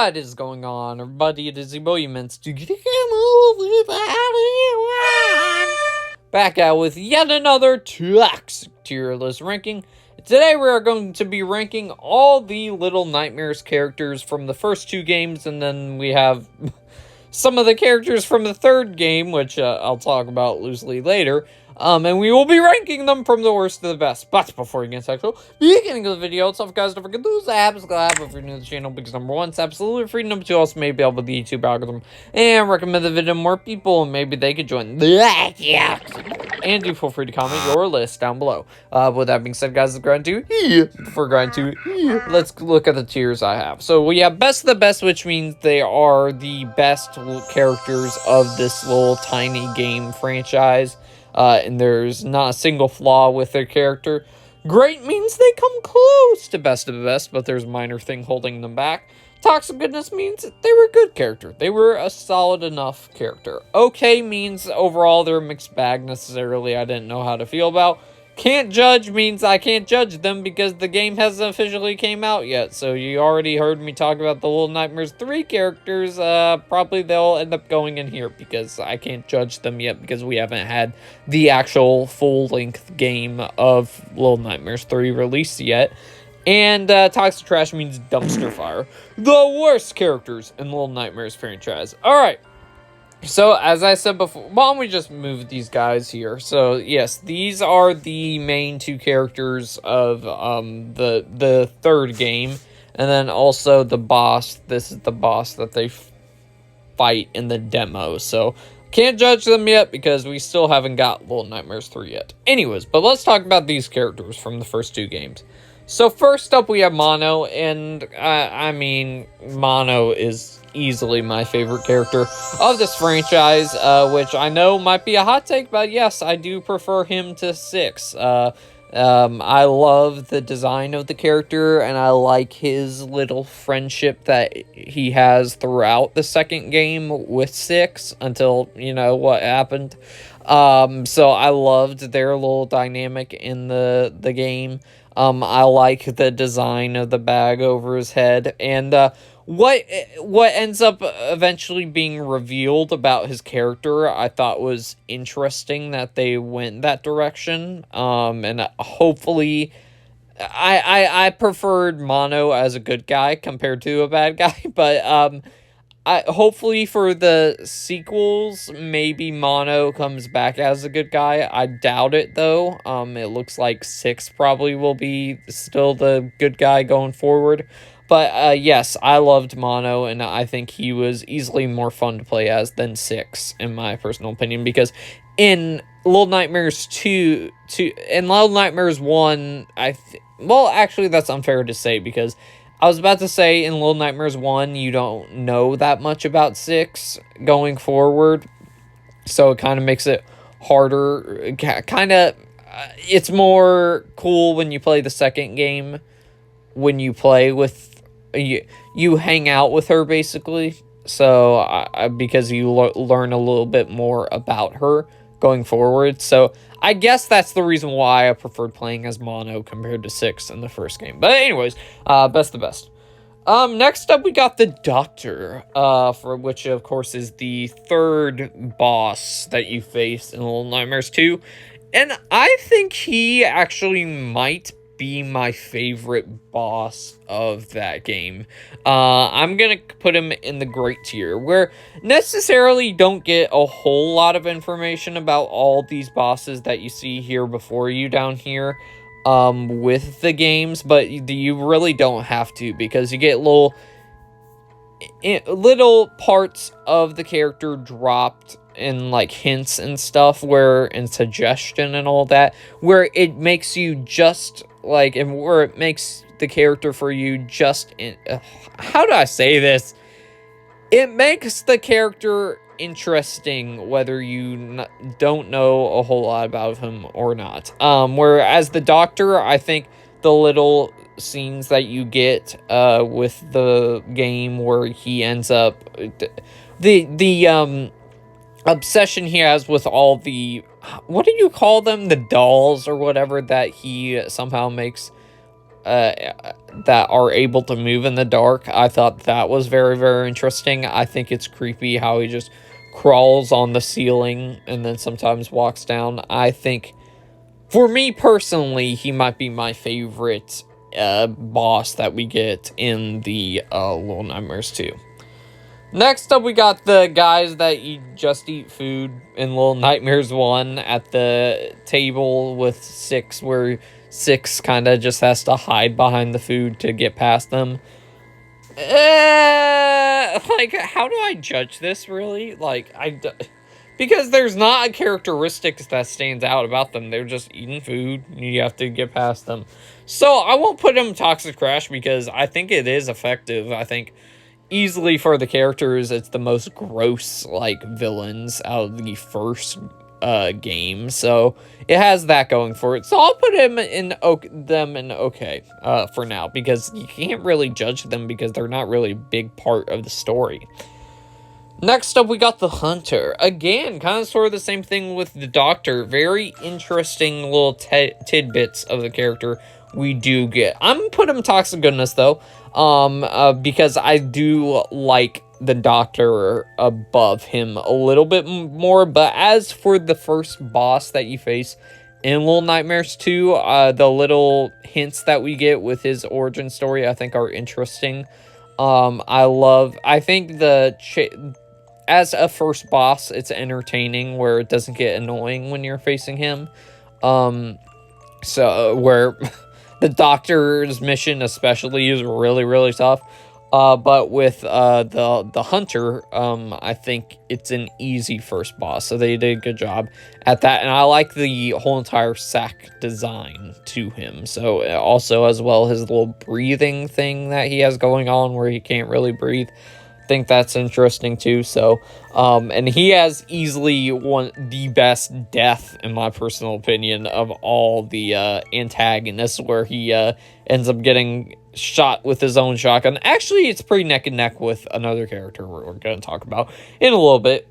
What is going on, everybody? It is the Boyuments to get back out with yet another toxic tier list ranking. Today we are going to be ranking all the Little Nightmares characters from the first two games, and then we have some of the characters from the third game, which I'll talk about loosely later. And we will be ranking them from the worst to the best. But before we get into actual beginning of the video, it's off, guys. Don't forget to subscribe if you're new to the channel, because number one, it's absolutely free. Number two, also maybe help with the YouTube algorithm and recommend the video to more people, and maybe they could join the and do feel free to comment your list down below. With that being said, guys, let's grind to let's look at the tiers I have. So we have best of the best, which means they are the best characters of this little tiny game franchise. And there's not a single flaw with their character. Great means they come close to best of the best, but there's a minor thing holding them back. Toxic goodness means they were a good character. They were a solid enough character. Okay means overall they're a mixed bag necessarily I didn't know how to feel about. Can't judge means I can't judge them because the game hasn't officially came out yet. So you already heard me talk about the Little Nightmares 3 characters. Probably they'll end up going in here because I can't judge them yet because we haven't had the actual full-length game of Little Nightmares 3 released yet. And Toxic Trash means dumpster fire. The worst characters in Little Nightmares franchise. Alright. So, as I said before, why don't we just move these guys here? So, yes, these are the main two characters of the third game. And then also the boss. This is the boss that they fight in the demo. So, can't judge them yet because we still haven't got Little Nightmares 3 yet. Anyways, but let's talk about these characters from the first two games. So, first up, we have Mono. And, I mean, Mono is easily my favorite character of this franchise, which I know might be a hot take, but yes, I do prefer him to Six. I love the design of the character, and I like his little friendship that he has throughout the second game with Six until, you know, what happened. So I loved their little dynamic in the game. I like the design of the bag over his head, and what ends up eventually being revealed about his character, I thought was interesting that they went that direction. And hopefully, I preferred Mono as a good guy compared to a bad guy, but hopefully for the sequels, maybe Mono comes back as a good guy. I doubt it, though. It looks like Six probably will be still the good guy going forward. But, yes, I loved Mono, and I think he was easily more fun to play as than Six, in my personal opinion, because in Little Nightmares 2, in Little Nightmares 1, well, actually, that's unfair to say, because I was about to say in Little Nightmares 1, you don't know that much about Six going forward, so it kind of makes it harder. It's more cool when you play the second game, when you play with, you hang out with her, basically, so, because you learn a little bit more about her going forward, so I guess that's the reason why I preferred playing as Mono compared to Six in the first game. But anyways, best of the best. Next up, we got the Doctor, for which, of course, is the third boss that you face in Little Nightmares 2. And I think he actually might be my favorite boss of that game. I'm gonna put him in the great tier, where necessarily don't get a whole lot of information about all these bosses that you see here before you down here with the games, but you really don't have to, because you get little parts of the character dropped in like hints and stuff, and suggestion and all that, where it makes you just like, and where it makes the character for you just how do I say this? It makes the character interesting whether you don't know a whole lot about him or not. Whereas the Doctor, I think the little scenes that you get with the game where he ends up, the obsession he has with all the, what do you call them, the dolls or whatever that he somehow makes that are able to move in the dark. I thought that was very, very interesting. I think it's creepy how he just crawls on the ceiling and then sometimes walks down. I think, for me personally, he might be my favorite boss that we get in the Little Nightmares 2. Next up, we got the guys that just eat food in Little Nightmares 1 at the table with Six, where Six kind of just has to hide behind the food to get past them. Like, how do I judge this, really? Like, because there's not a characteristics that stands out about them. They're just eating food, and you have to get past them. So, I won't put them Toxic Crash because I think it is effective. I think easily for the characters, it's the most gross, like, villains out of the first game. So, it has that going for it. So, I'll put them in okay for now, because you can't really judge them because they're not really a big part of the story. Next up, we got the Hunter. Again, kind of sort of the same thing with the Doctor. Very interesting little tidbits of the character we do get. I'm gonna put him Toxic Goodness, though, because I do like the Doctor above him a little bit more. But as for the first boss that you face in Little Nightmares 2, the little hints that we get with his origin story, I think, are interesting. I think as a first boss, it's entertaining where it doesn't get annoying when you're facing him. So where the Doctor's mission especially is really, really tough. But with the Hunter, I think it's an easy first boss. So they did a good job at that. And I like the whole entire sack design to him. So also, as well, his little breathing thing that he has going on where he can't really breathe. Think that's interesting too. So and he has easily the best death, in my personal opinion, of all the antagonists, where he ends up getting shot with his own shotgun. Actually, it's pretty neck and neck with another character we're going to talk about in a little bit.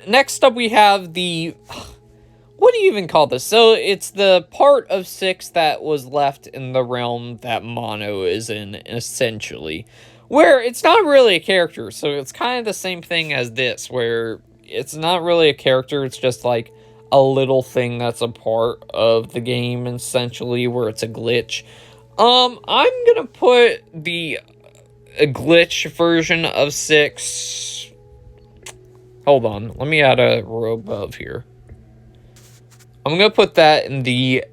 Next up, we have the, what do you even call this? So it's the part of Six that was left in the realm that Mono is in, essentially, where it's not really a character. So it's kind of the same thing as this, where it's not really a character. It's just like a little thing that's a part of the game, essentially, where it's a glitch. I'm gonna put the glitch version of Six. Hold on, let me add a row above here. I'm gonna put that in the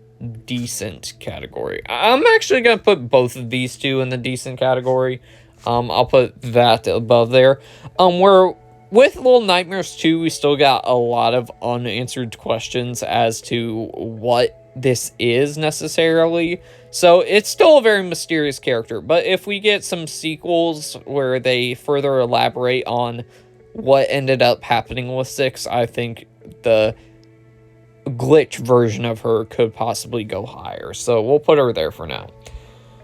decent category. I'm actually gonna put both of these two in the decent category. I'll put that above there. Where with Little Nightmares 2, we still got a lot of unanswered questions as to what this is necessarily. So it's still a very mysterious character. But if we get some sequels where they further elaborate on what ended up happening with Six, I think the glitch version of her could possibly go higher. So we'll put her there for now.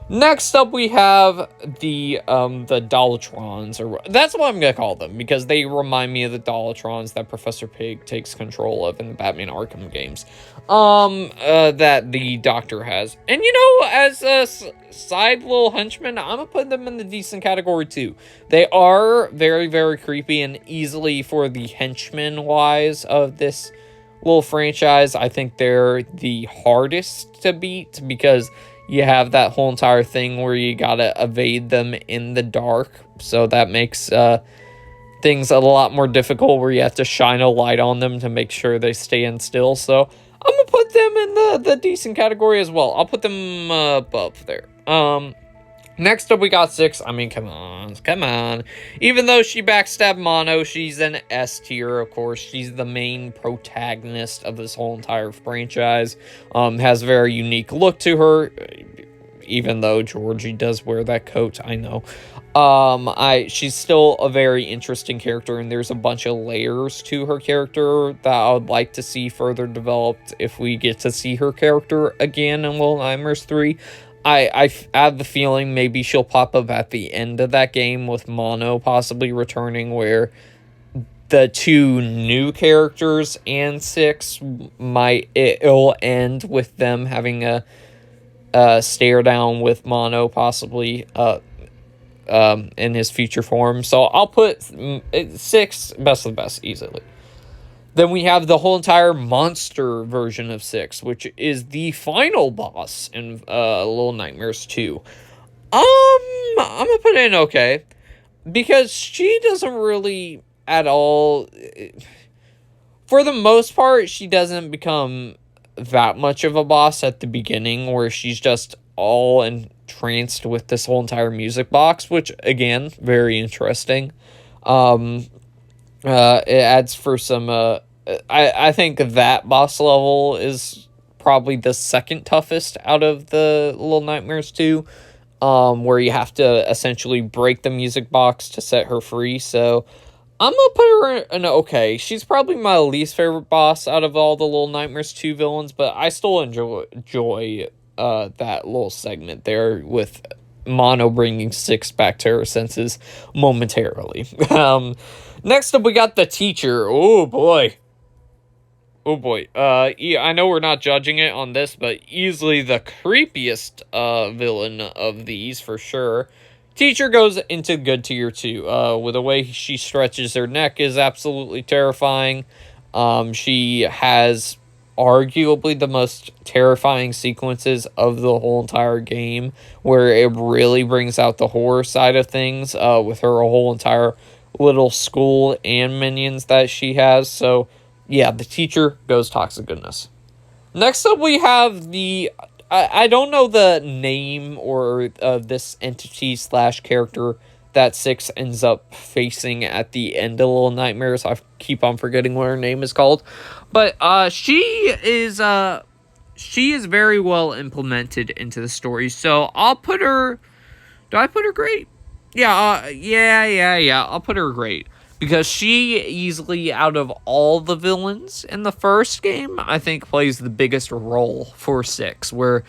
Next up, we have the Dollatrons, or that's what I'm gonna call them, because they remind me of the Dollatrons that Professor Pig takes control of in the Batman Arkham games, that the Doctor has. And you know, as a side little henchman, I'm gonna put them in the decent category too. They are very, very creepy, and easily for the henchmen wise of this little franchise, I think they're the hardest to beat, because you have that whole entire thing where you gotta evade them in the dark. So that makes things a lot more difficult, where you have to shine a light on them to make sure they stay still. So I'm gonna put them in the decent category as well. I'll put them above there. Next up, we got Six. I mean, come on. Even though she backstabbed Mono, she's an S tier, of course. She's the main protagonist of this whole entire franchise. Has a very unique look to her, even though Georgie does wear that coat, I know. She's still a very interesting character, and there's a bunch of layers to her character that I would like to see further developed if we get to see her character again in Little Nightmares 3. I have the feeling maybe she'll pop up at the end of that game with Mono possibly returning, where the two new characters and Six it'll end with them having a stare down with Mono, possibly in his future form. So I'll put 6 best of the best easily. Then we have the whole entire monster version of 6, which is the final boss in Little Nightmares 2. I'm gonna put it in okay, because she doesn't really at all, for the most part, she doesn't become that much of a boss at the beginning, where she's just all entranced with this whole entire music box, which, again, very interesting. It adds for some, I think that boss level is probably the second toughest out of the Little Nightmares 2, where you have to essentially break the music box to set her free. So I'm gonna put her in okay. She's probably my least favorite boss out of all the Little Nightmares 2 villains, but I still enjoy that little segment there with Mono bringing 6 back to her senses momentarily. Next up, we got the teacher. Oh boy. Oh boy. Yeah, I know we're not judging it on this, but easily the creepiest villain of these for sure. Teacher goes into good tier 2. With the way she stretches her neck is absolutely terrifying. She has arguably the most terrifying sequences of the whole entire game, where it really brings out the horror side of things, with her whole entire little school and minions that she has. So yeah, the teacher goes toxic goodness. Next up, we have the... I don't know the name or this entity / character that 6 ends up facing at the end of Little Nightmares. I keep on forgetting what her name is called. But she is very well implemented into the story. So I'll put her... Do I put her great? Yeah, yeah. I'll put her great. Because she easily, out of all the villains in the first game, I think plays the biggest role for 6, where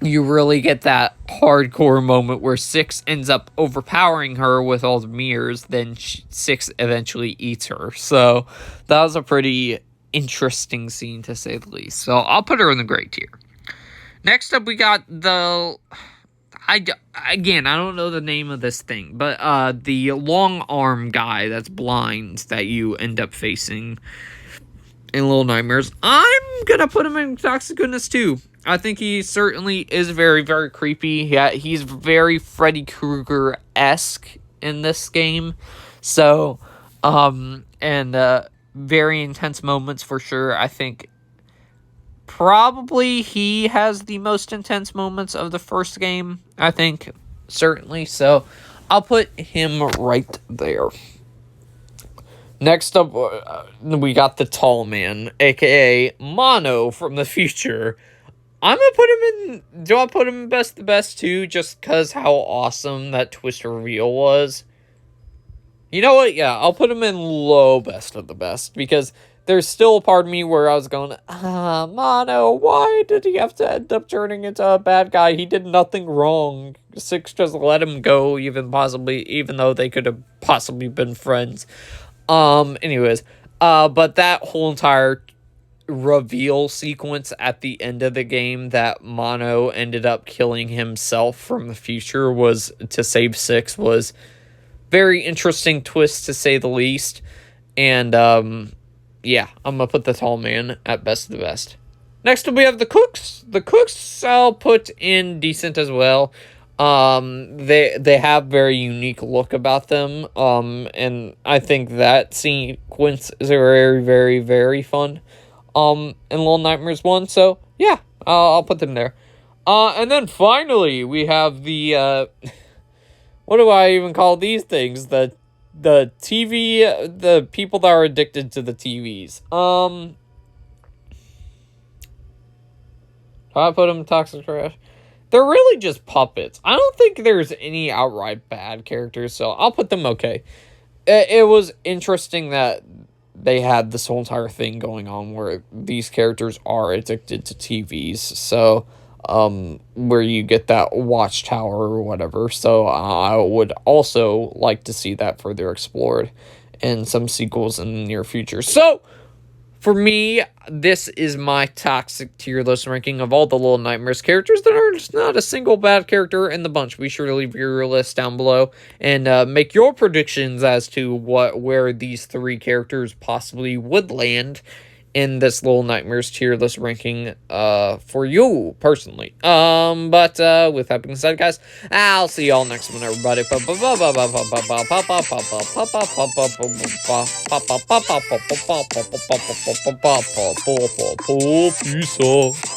you really get that hardcore moment where 6 ends up overpowering her with all the mirrors, then 6 eventually eats her. So that was a pretty interesting scene, to say the least. So I'll put her in the great tier. Next up, we got the... I don't know the name of this thing, but the long arm guy that's blind that you end up facing in Little Nightmares, I'm gonna put him in Toxic Goodness too. I think he certainly is very, very creepy. Yeah, he's very Freddy Krueger-esque in this game. So, very intense moments for sure. I think probably he has the most intense moments of the first game, I think, certainly. So I'll put him right there. Next up, we got the tall man, aka Mono from the future. I'm gonna put him in... Do I put him in best of the best too, just because how awesome that twist reveal was? You know what? Yeah, I'll put him in low best of the best, because there's still a part of me where I was going, Mono, why did he have to end up turning into a bad guy? He did nothing wrong. 6 just let him go, even though they could have possibly been friends. Anyways, but that whole entire reveal sequence at the end of the game that Mono ended up killing himself from the future was to save 6 was very interesting twist, to say the least. And, yeah, I'm gonna put the tall man at best of the best. Next up, we have the cooks. The cooks I'll put in decent as well. They have very unique look about them. And I think that sequence is very, very, very fun. In Little Nightmares 1. So yeah, I'll put them there. And then finally we have the what do I even call these things? The TV, the people that are addicted to the TVs. I put them in Toxic Trash. They're really just puppets. I don't think there's any outright bad characters, so I'll put them okay. It was interesting that they had this whole entire thing going on where these characters are addicted to TVs. So, where you get that watchtower or whatever. So I would also like to see that further explored in some sequels in the near future. So, For me, this is my toxic tier list ranking of all the Little Nightmares characters. There's not a single bad character in the bunch. Be sure to leave your list down below and make your predictions as to where these 3 characters possibly would land in this Little Nightmares tier list ranking for you personally. But with that being said, guys, I'll see y'all next one, everybody. Peace out.